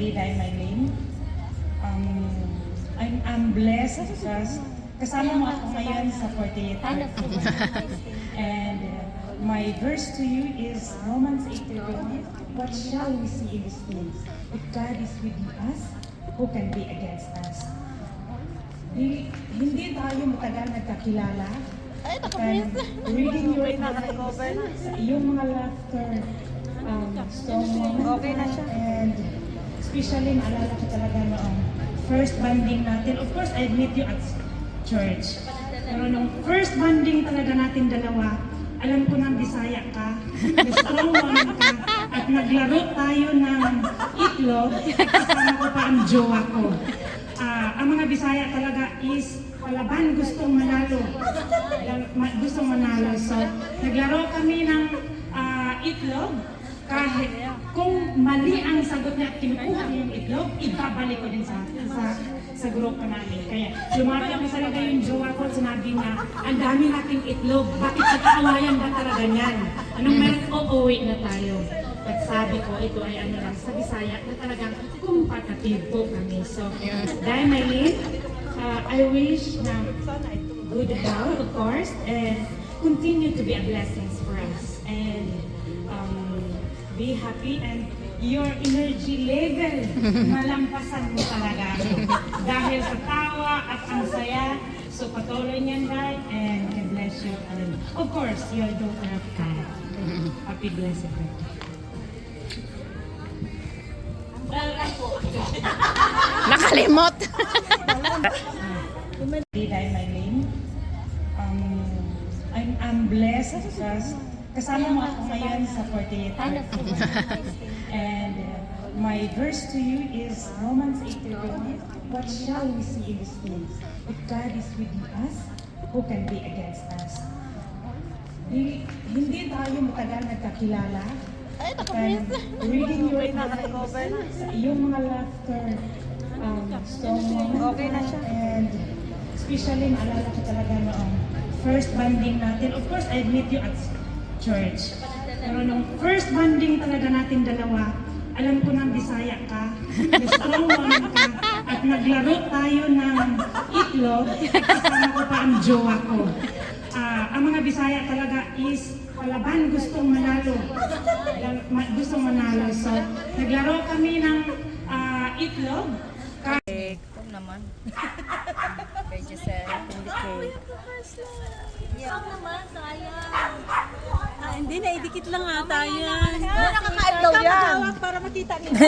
Dahil my name. I'm blessed because kasama mo ako ngayon sa 48 And my verse to you is Romans 8:31. What shall we see in these things? If God is with us, who can be against us? Hindi tayo matagal nagkakilala. And reading your eyes, yung mga laughter, strong moments, and especially maalala ko talaga noong first banding natin. Of course, I met you at church. Pero nung first banding talaga natin dalawa, alam ko ng Bisaya ka, may strong woman ka, at naglaro tayo ng itlog, kasama ko pa ang jowa ko. Ang mga Bisaya talaga is palaban, gustong manalo. Gustong manalo. So, naglaro kami ng itlog. Kahit kung mali ang sagot niya, kinukuha niya yung itlog, ibabalik ko din sa grupo namin. Kaya lumapit ko talaga yung jowa ko at sinabi niya, ang dami nating itlog, bakit nagkaawayan ba talaga niyan? Anong meron, uuwi na tayo. At sabi ko, ito ay ano lang, sa Bisaya na talagang competitive po kami. So, dahil may lead, I wish na good health, of course, and continue to be a blessing for us. And be happy and your energy level malampasan mo talaga dahil sa tawa at ang saya. So patuloy niyan, God, and God bless you. And of course, your daughter of God. Happy blessed birthday. Nakalimot. Dahil my name. I'm blessed because kasama mo ako ngayon sa 48 And my verse to you is Romans 8:31. What shall we see in these things? If God is with us, who can be against us? Hindi tayo matagal nagkakilala. And reading your eyes, yung mga laughter, strong moments, and especially maalala ko talaga noong first banding natin. Of course, I met you at church. Pero nung first banding talaga natin dalawa, alam ko ng Bisaya ka, may strong woman ka, at naglaro tayo ng itlog, kasama ko pa ang jowa ko. Ang mga Bisaya talaga is palaban, gustong manalo. Gustong manalo. So, naglaro kami ng itlog. Ito naman. Kay Giselle, hindi cake. Saan naman, sayang. Hindi na, idikit lang ata yan. Nakaka-daw yan. Para makita nila.